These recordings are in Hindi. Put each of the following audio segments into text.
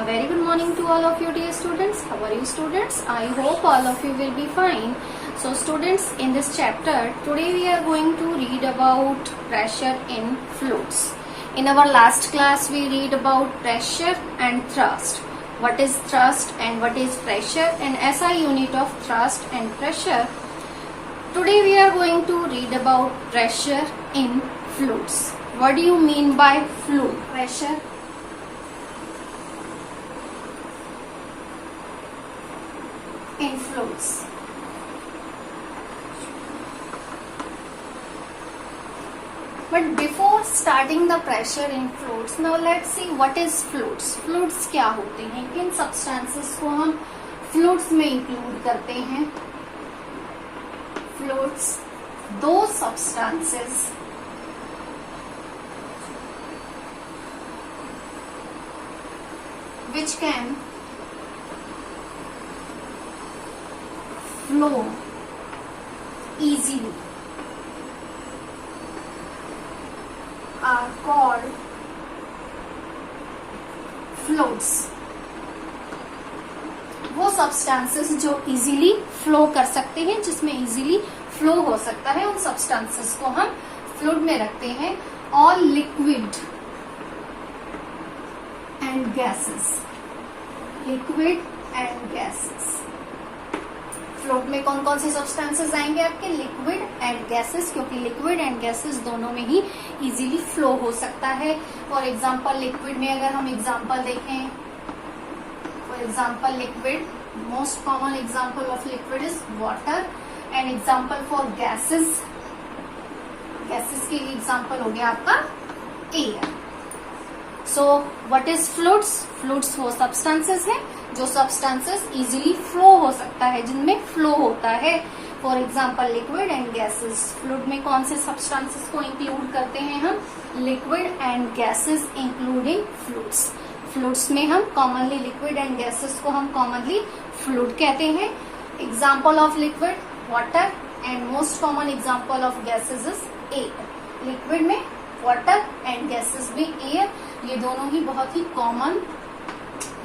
A very good morning to all of you dear students. How are you students? I hope all of you will be fine. So students, in this chapter today we are going to read about pressure in fluids. In our last class we read about pressure and thrust. What is thrust and what is pressure and SI unit of thrust and pressure. Today we are going to read about pressure in fluids. What do you mean by fluid? Pressure in fluids. But before starting the pressure in fluids, now let's see what is fluids. Fluids क्या होते हैं, किन substances को हम fluids में include करते हैं. Fluids, those substances which can flow easily are called fluids. वो substances जो easily flow कर सकते हैं, जिसमें easily flow हो सकता है, उन substances को हम fluid में रखते हैं. All liquid and gases, liquid and gases. Fluid में कौन कौन से सब्सटेंसेस आएंगे आपके? लिक्विड एंड गैसेस, क्योंकि लिक्विड एंड गैसेस दोनों में ही इजीली फ्लो हो सकता है. फॉर एग्जांपल लिक्विड में अगर हम एग्जांपल देखें, for example liquid, most common example of liquid is water and example for gases, gases के लिए एग्जांपल हो गया आपका air. So what is fluids? Fluids वो सब्सटेंसेस हैं जो सब्सटेंसेस इजीली फ्लो हो सकता है, जिनमें फ्लो होता है. For example liquid and gases. Fluid में कौन से सब्सटेंसेस को इंक्लूड करते हैं हम? Liquid and gases including fluids. Fluids में हम कॉमनली लिक्विड एंड गैसेस को हम कॉमनली फ्लूइड कहते हैं. Example of liquid water and most common example of gases is air. Liquid में वाटर एंड गैसेस भी एयर, ये दोनों ही बहुत ही कॉमन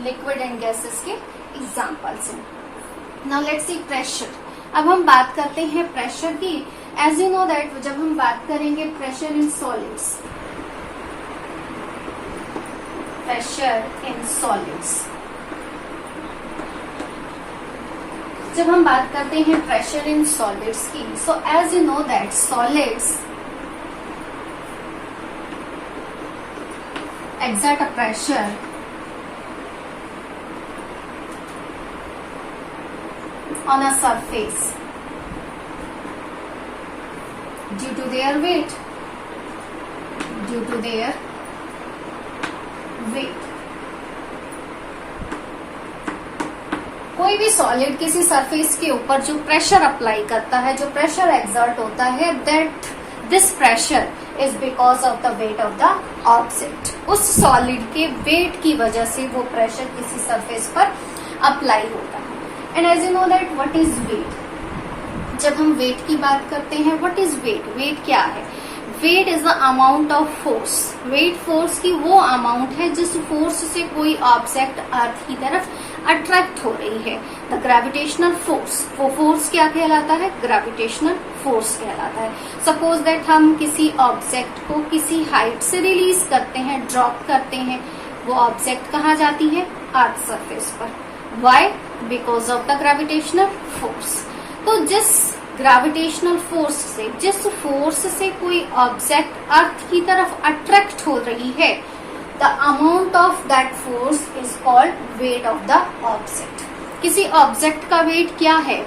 लिक्विड एंड गैसेस के एग्जांपल्स हैं. Now let's C pressure. अब हम बात करते हैं प्रेशर की. एज यू नो दैट जब हम बात करेंगे pressure in solids, pressure in solids, जब हम बात करते हैं प्रेशर इन सॉलिड्स की, so as you know that solids exert a pressure on a surface due to their weight, due to their weight. कोई भी सॉलिड किसी सरफेस के ऊपर जो प्रेशर अप्लाई करता है, जो प्रेशर एक्सर्ट होता है, that this pressure is because of the weight of the object. उस सॉलिड के वेट की वजह से वो प्रेशर किसी सरफेस पर अप्लाई होता है. And as you know that what is weight. जब हम वेट की बात करते हैं, व्हाट इज वेट? वेट क्या है? Weight is the amount of force. Weight force की वो अमाउंट है जिस फोर्स से कोई ऑब्जेक्ट अर्थ की तरफ अट्रैक्ट हो रही है. द ग्रेविटेशनल फोर्स, वो फोर्स क्या कहलाता है? ग्रेविटेशनल फोर्स कहलाता है. सपोज दैट हम किसी ऑब्जेक्ट को किसी हाइट से रिलीज करते हैं, ड्रॉप करते हैं, वो ऑब्जेक्ट कहाँ जाती है? अर्थ सरफेस पर. Why? Because of the gravitational force. तो जिस ग्रेविटेशनल फोर्स से, जिस फोर्स से कोई ऑब्जेक्ट अर्थ की तरफ अट्रैक्ट हो रही है, the amount of that force is called weight of the object. किसी ऑब्जेक्ट का वेट क्या है?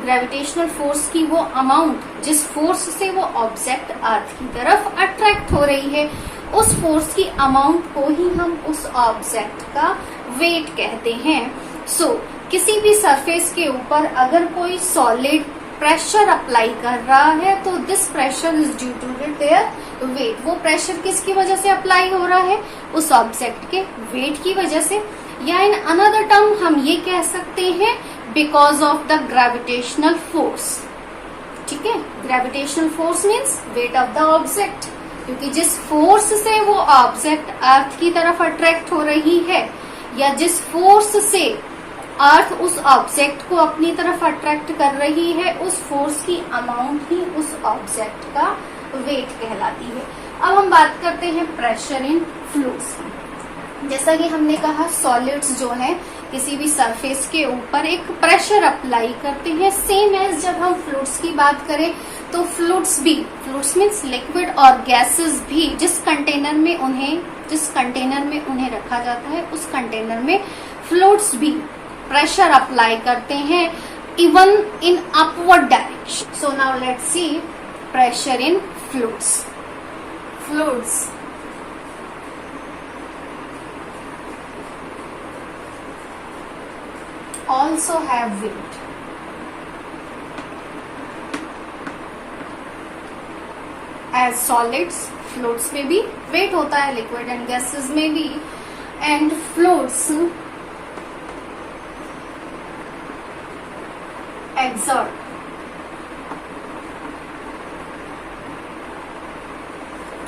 ग्रेविटेशनल फोर्स की वो अमाउंट, जिस फोर्स से वो ऑब्जेक्ट अर्थ की तरफ अट्रैक्ट हो रही है, उस फोर्स की अमाउंट को ही हम उस ऑब्जेक्ट का वेट कहते हैं. सो किसी भी सरफेस के ऊपर अगर कोई सॉलिड प्रेशर अप्लाई कर रहा है, तो this pressure is due to their weight. वो प्रेशर किसकी वजह से अप्लाई हो रहा है? उस ऑब्जेक्ट के वेट की वजह से. या इन अनदर टर्म हम ये कह सकते हैं because of the gravitational force. ठीक है, gravitational force means weight of the object. क्योंकि जिस फोर्स से वो ऑब्जेक्ट अर्थ की तरफ अट्रैक्ट हो रही है, या जिस फोर्स से अर्थ उस ऑब्जेक्ट को अपनी तरफ अट्रैक्ट कर रही है, उस फोर्स की अमाउंट ही उस ऑब्जेक्ट का वेट कहलाती है। अब हम बात करते हैं प्रेशर इन फ्लूइड्स की। जैसा कि हमने कहा, सॉलिड्स जो है किसी भी सरफेस के ऊपर एक प्रेशर अप्लाई करते हैं। सेम एज जब हम फ्लूइड्स की बात करें तो फ्लूइड्स मीन्स लिक्विड और गैसेस भी जिस कंटेनर में उन्हें रखा जाता है, उस कंटेनर में फ्लूइड्स भी प्रेशर अप्लाई करते हैं, even in upward direction. So now let's C pressure in fluids also have weight. As solids, fluids में भी weight होता है, liquid and gases में भी, and fluids exert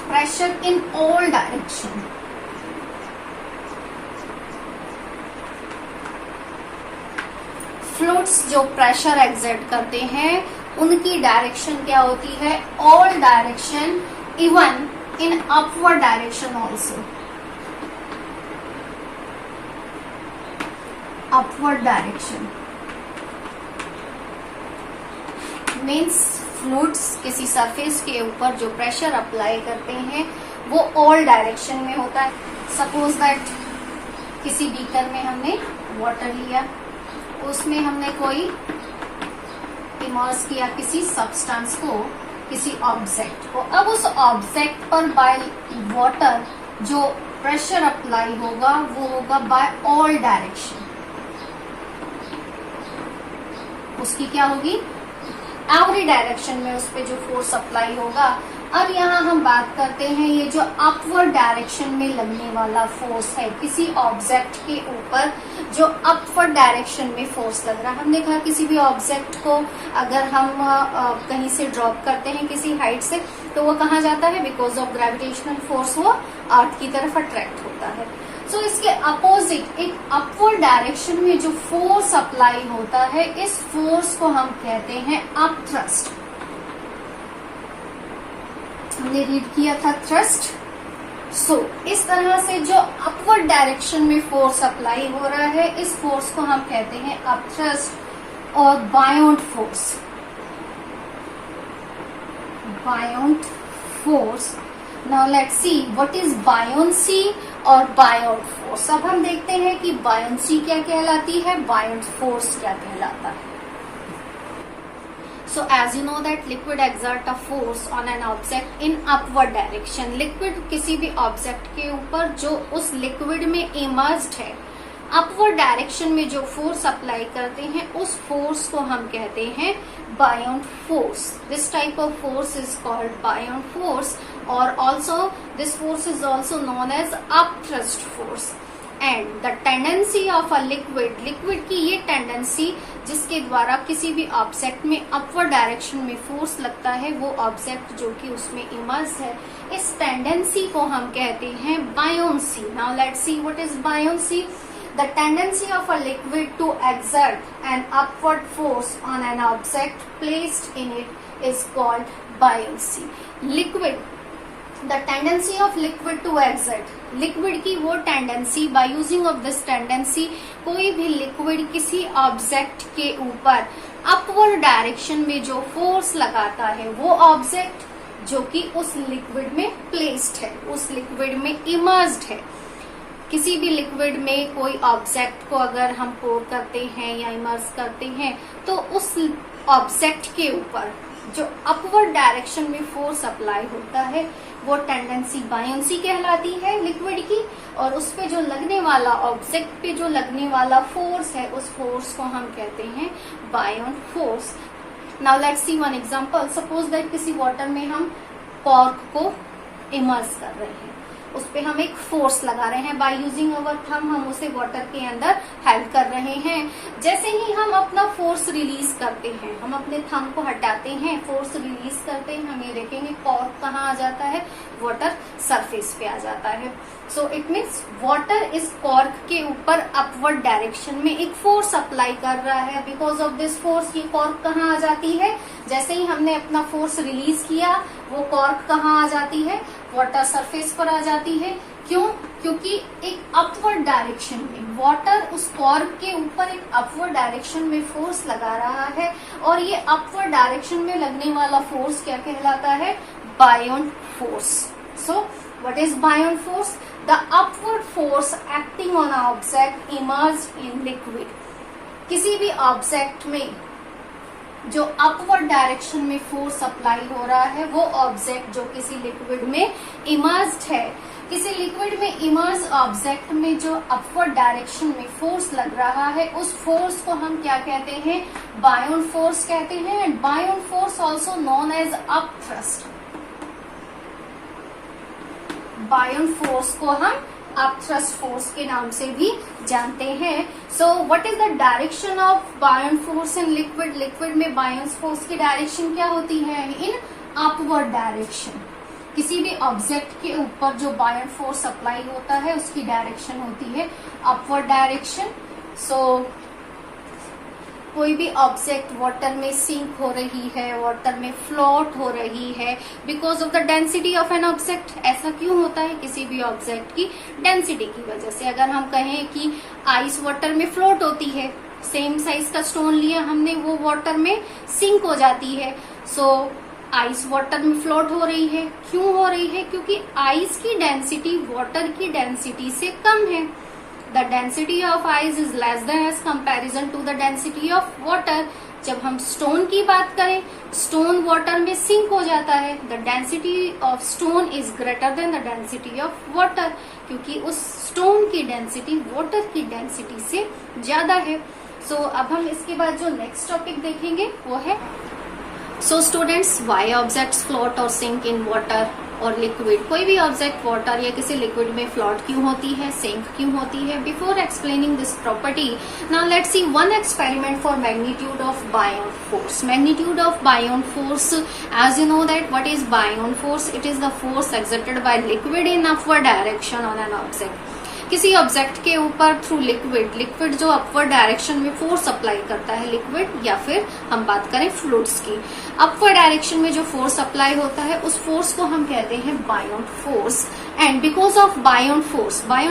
pressure in all direction. Fluids जो प्रेशर एक्सर्ट करते हैं उनकी डायरेक्शन क्या होती है? All direction, even in upward direction also. Upward direction means fluids किसी सरफेस के ऊपर जो प्रेशर अप्लाई करते हैं वो ऑल डायरेक्शन में होता है। सपोज दैट किसी बीकर में हमने वाटर लिया, उसमें हमने कोई इमर्स किया किसी सब्सटेंस को, किसी ऑब्जेक्ट को। अब उस ऑब्जेक्ट पर बाय वाटर जो प्रेशर अप्लाई होगा वो होगा बाय ऑल डायरेक्शन। उसकी क्या होगी? एवरी डायरेक्शन में उस पे जो फोर्स अप्लाई होगा। अब यहाँ हम बात करते हैं ये जो अपवर्ड डायरेक्शन में लगने वाला फोर्स है, किसी ऑब्जेक्ट के ऊपर जो अपवर्ड डायरेक्शन में फोर्स लग रहा है। हमने कहा किसी भी ऑब्जेक्ट को अगर हम कहीं से ड्रॉप करते हैं किसी हाइट से, तो वो कहाँ जाता है? बिकॉज ऑफ ग्रेविटेशनल फोर्स वो अर्थ की तरफ अट्रैक्ट होता है। सो इसके अपोजिट एक अपवर्ड डायरेक्शन में जो फोर्स अप्लाई होता है, इस फोर्स को हम कहते हैं अपथ्रस्ट। हमने रीड किया था थ्रस्ट। सो इस तरह से जो अपवर्ड डायरेक्शन में फोर्स अप्लाई हो रहा है, इस फोर्स को हम कहते हैं अपथ्रस्ट और buoyant force. Buoyant force. Now let's see what is buoyancy और बायोंट फोर्स। अब हम देखते हैं कि बायोंसी क्या कहलाती है, बायोंट फोर्स क्या कहलाता है। So as you know that liquid exert a force on an object in upward direction. Liquid किसी भी object के ऊपर जो उस liquid में immersed है, upward direction में जो force apply करते हैं, उस force को हम कहते हैं buoyant force. This type of force is called buoyant force, or also this force is also known as upthrust force. And the tendency of a liquid की ये टेंडेंसी जिसके द्वारा किसी भी ऑब्जेक्ट में अपवर्ड डायरेक्शन में फोर्स लगता है, वो ऑब्जेक्ट जो कि उसमें इमर्स है, इस टेंडेंसी को हम कहते हैं buoyancy. Now let's see what is buoyancy. The tendency of a liquid to exert an upward force on an object placed in it is called buoyancy. Liquid, the tendency of liquid to exert, liquid की वो tendency, by using of this tendency कोई भी लिक्विड किसी ऑब्जेक्ट के ऊपर अपवर्ड डायरेक्शन में जो फोर्स लगाता है, वो ऑब्जेक्ट जो कि उस लिक्विड में प्लेस्ड है, उस लिक्विड में इमर्स्ड है। किसी भी लिक्विड में कोई ऑब्जेक्ट को अगर हम पोर करते हैं या इमर्स करते हैं, तो उस ऑब्जेक्ट के ऊपर जो अपवर्ड डायरेक्शन में फोर्स अप्लाई होता है, वो टेंडेंसी बायोंसी कहलाती है लिक्विड की, और उस पे जो लगने वाला, ऑब्जेक्ट पे जो लगने वाला फोर्स है, उस फोर्स को हम कहते हैं बायोंट force. Now let's see one example. Suppose that किसी वाटर में हम कॉर्क को इमर्स कर रहे हैं, उस पे हम एक फोर्स लगा रहे हैं, बाय यूजिंग अवर थंब हम उसे वाटर के अंदर हेल्प कर रहे हैं। जैसे ही हम अपना फोर्स रिलीज करते हैं, हम अपने थंब को हटाते हैं, फोर्स रिलीज करते हैं, हम ये देखेंगे कॉर्क कहाँ आ जाता है, वाटर सरफेस पे आ जाता है। सो इट मीन्स वाटर इस कॉर्क के ऊपर अपवर्ड डायरेक्शन में एक फोर्स अप्लाई कर रहा है। बिकॉज ऑफ दिस फोर्स ये कॉर्क कहाँ आ जाती है, जैसे ही हमने अपना फोर्स रिलीज किया वो कॉर्क कहाँ आ जाती है, वाटर सरफेस पर आ जाती है। क्यों? क्योंकि एक अपवर्ड डायरेक्शन में वाटर उस कॉर्क के ऊपर एक अपवर्ड डायरेक्शन में फोर्स लगा रहा है, और ये अपवर्ड डायरेक्शन में लगने वाला फोर्स क्या कहलाता है, buoyant force. So what is buoyant force? The upward force acting on object immersed in liquid. किसी भी ऑब्जेक्ट में जो अपवर्ड डायरेक्शन में फोर्स अप्लाई हो रहा है, वो ऑब्जेक्ट जो किसी लिक्विड में इमर्ज्ड है, किसी लिक्विड में इमर्ज ऑब्जेक्ट में जो अपवर्ड डायरेक्शन में फोर्स लग रहा है, उस फोर्स को हम क्या कहते हैं, बायोन फोर्स कहते हैं। And buoyant force also known as upthrust. Buoyant force को हम अप थ्रस्ट फोर्स के नाम से भी जानते हैं। So what is the direction of buoyant force in liquid? Liquid में बायोन फोर्स की डायरेक्शन क्या होती है, इन अपवर्ड डायरेक्शन। किसी भी ऑब्जेक्ट के ऊपर जो बायोन फोर्स अप्लाई होता है उसकी डायरेक्शन होती है अपवर्ड डायरेक्शन। सो कोई भी ऑब्जेक्ट वाटर में सिंक हो रही है, वाटर में फ्लोट हो रही है, because of the density of an object. ऐसा क्यों होता है? किसी भी ऑब्जेक्ट की डेंसिटी की वजह से। अगर हम कहें कि आइस वाटर में फ्लोट होती है, सेम साइज का स्टोन लिया हमने, वो वाटर में सिंक हो जाती है। सो आइस वाटर में फ्लोट हो रही है। क्यों हो रही है? क्योंकि आइस की डेंसिटी वाटर की डेंसिटी से कम है। The density of ice is less than as comparison to the density of water. जब हम स्टोन की बात करें, स्टोन वाटर में सिंक हो जाता है। The density of stone is greater than the density of water, क्योंकि उस स्टोन की डेंसिटी वाटर की डेंसिटी से ज्यादा है। अब हम इसके बाद जो नेक्स्ट टॉपिक देखेंगे वो है students, why objects float or sink in water और लिक्विड। कोई भी ऑब्जेक्ट वाटर या किसी लिक्विड में फ्लोट क्यों होती है, सिंक क्यों होती है। Before explaining this property, now let's see one experiment for magnitude of buoyant force. Magnitude of buoyant force, as you know that what is buoyant force, it is the force exerted by liquid in upward direction on an object. किसी ऑब्जेक्ट के ऊपर थ्रू लिक्विड जो अपवर्ड डायरेक्शन में फोर्स अप्लाई करता है, लिक्विड या फिर हम बात करें फ्लूइड्स की, अपवर्ड डायरेक्शन में जो फोर्स अप्लाई होता है उस फोर्स को हम कहते हैं buoyant force. And because of buoyant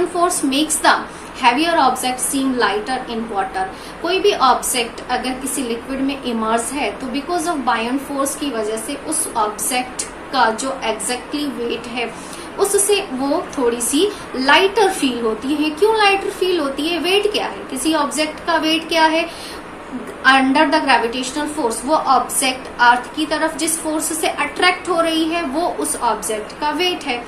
force makes the heavier object seem lighter in water. कोई भी ऑब्जेक्ट अगर किसी लिक्विड में इमर्ज है तो बिकॉज ऑफ बायोन फोर्स की वजह से उस ऑब्जेक्ट का जो एग्जैक्टली वेट है उससे वो थोड़ी सी लाइटर फील होती है। क्यों लाइटर फील होती है? वेट क्या है? किसी ऑब्जेक्ट का वेट क्या है? अंडर द ग्रेविटेशनल फोर्स, वो ऑब्जेक्ट अर्थ की तरफ जिस फोर्स से अट्रैक्ट हो रही है वो उस ऑब्जेक्ट का वेट है।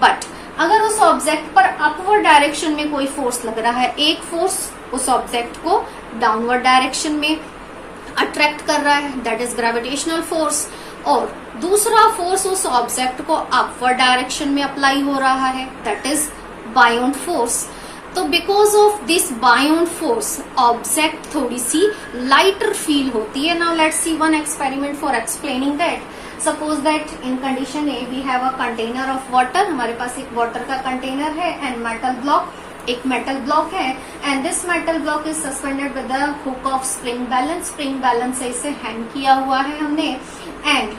बट अगर उस ऑब्जेक्ट पर अपवर्ड डायरेक्शन में कोई फोर्स लग रहा है, एक फोर्स उस ऑब्जेक्ट को डाउनवर्ड डायरेक्शन में अट्रैक्ट कर रहा है, दैट इज ग्रेविटेशनल फोर्स, और दूसरा फोर्स उस ऑब्जेक्ट को अपवर्ड डायरेक्शन में अप्लाई हो रहा है, दैट इज बायोन फोर्स। तो because of this buoyant force object थोड़ी सी लाइटर फील होती है। Now let's see one experiment for explaining that. Suppose that in condition A we have a container of water. हमारे पास एक वाटर का कंटेनर है एंड मेटल ब्लॉक, एक मेटल ब्लॉक है, and this metal block is suspended with the hook of spring balance. Spring balance से इसे हैंग किया हुआ है हमने, and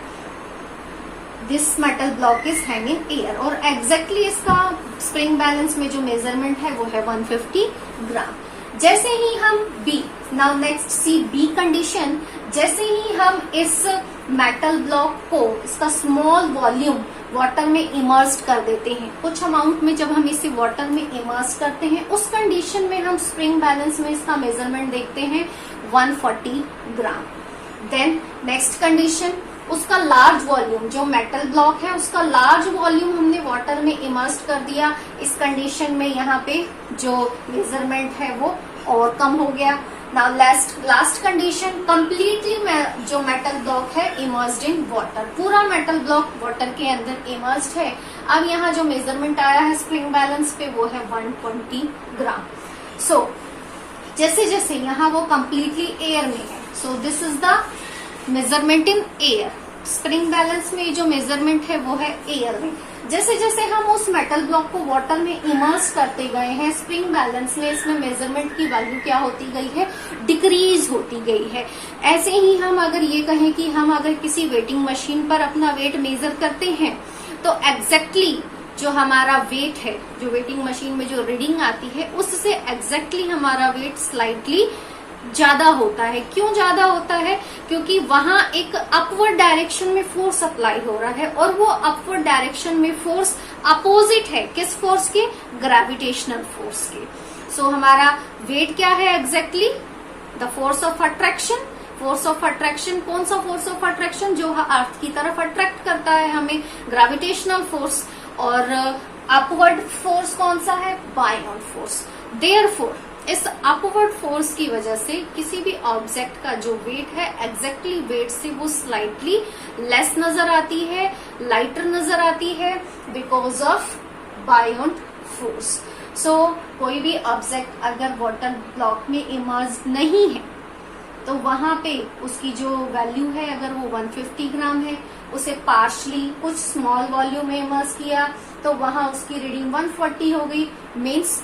this metal block is hang in air, और एग्जैक्टली इसका स्प्रिंग बैलेंस में जो मेजरमेंट है वो है 150 ग्राम। जैसे ही हम B, now next see B condition, जैसे ही हम इस मेटल ब्लॉक को, इसका स्मॉल वॉल्यूम वाटर में इमर्ज कर देते हैं, कुछ अमाउंट में जब हम इसे वाटर में इमर्ज करते हैं, उस कंडीशन में हम स्प्रिंग बैलेंस में इसका मेजरमेंट देखते हैं 140 ग्राम। देन नेक्स्ट कंडीशन, उसका लार्ज वॉल्यूम, जो मेटल ब्लॉक है उसका लार्ज वॉल्यूम हमने वाटर में इमर्ज कर दिया। इस कंडीशन में यहाँ पे जो मेजरमेंट है वो और कम हो गया। नाउ लास्ट कंडीशन, कंप्लीटली जो मेटल ब्लॉक है इमर्स्ड इन वाटर, पूरा मेटल ब्लॉक वाटर के अंदर इमर्स्ड है। अब यहाँ जो मेजरमेंट आया है स्प्रिंग बैलेंस पे वो है 120 ग्राम। सो जैसे जैसे यहाँ वो कंप्लीटली एयर में है, so this is the measurement in air. Spring balance में जो मेजरमेंट है वो है एयर में। जैसे जैसे हम उस मेटल ब्लॉक को वाटर में इमर्स करते गए हैं, स्प्रिंग बैलेंस में इसमें मेजरमेंट की वैल्यू क्या होती गई है, डिक्रीज होती गई है। ऐसे ही हम अगर ये कहें कि हम अगर किसी वेटिंग मशीन पर अपना वेट मेजर करते हैं तो एग्जैक्टली जो हमारा वेट है, जो वेटिंग मशीन में जो रीडिंग आती है उससे एग्जैक्टली हमारा वेट स्लाइटली ज्यादा होता है। क्यों ज्यादा होता है? क्योंकि वहां एक अपवर्ड डायरेक्शन में फोर्स अप्लाई हो रहा है और वो अपवर्ड डायरेक्शन में फोर्स अपोजिट है किस फोर्स के, ग्रेविटेशनल फोर्स के। सो हमारा वेट क्या है exactly, the force of attraction. Force of attraction कौन सा फोर्स ऑफ अट्रैक्शन, जो अर्थ की तरफ अट्रैक्ट करता है हमें, ग्रेविटेशनल फोर्स। और अपवर्ड फोर्स कौन सा है, बायोन फोर्स। देयरफॉर इस अपवर्ड फोर्स की वजह से किसी भी ऑब्जेक्ट का जो वेट है एग्जैक्टली वेट से वो स्लाइटली लेस नजर आती है, लाइटर नजर आती है, बिकॉज ऑफ बायोन फोर्स। सो कोई भी ऑब्जेक्ट अगर वाटर ब्लॉक में इमर्ज नहीं है तो वहां पे उसकी जो वैल्यू है, अगर वो 150 ग्राम है, उसे पार्शली कुछ स्मॉल वॉल्यूम में इमर्ज किया तो वहां उसकी रीडिंग 140 हो गई। मीन्स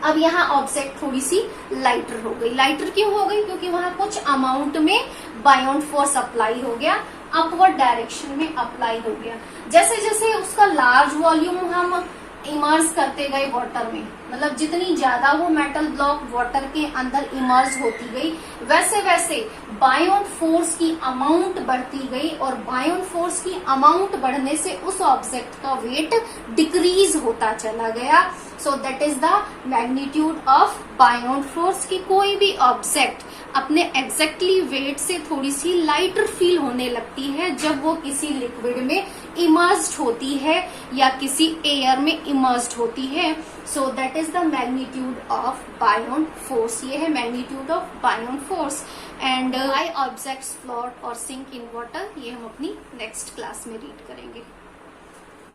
अब यहाँ ऑब्जेक्ट थोड़ी सी लाइटर हो गई। लाइटर क्यों हो गई? क्योंकि वहां कुछ अमाउंट में बायोन फोर्स अप्लाई हो गया, अपवर्ड डायरेक्शन में अप्लाई हो गया। जैसे जैसे उसका लार्ज वॉल्यूम हम इमर्ज करते गए वाटर में, मतलब जितनी ज्यादा वो मेटल ब्लॉक वाटर के अंदर इमर्ज होती गई, वैसे वैसे बायोन फोर्स की अमाउंट बढ़ती गई और बायोन फोर्स की अमाउंट बढ़ने से उस ऑब्जेक्ट का वेट डिक्रीज होता चला गया। So that is the magnitude of buoyant force की कोई भी ऑब्जेक्ट अपने एग्जैक्टली वेट से थोड़ी सी लाइटर फील होने लगती है जब वो किसी लिक्विड में इमर्ज्ड होती है या किसी एयर में इमर्ज्ड होती है। So that is the magnitude of buoyant force. ये है magnitude of buoyant force. And why objects float or sink in water, ये हम अपनी नेक्स्ट क्लास में रीड करेंगे।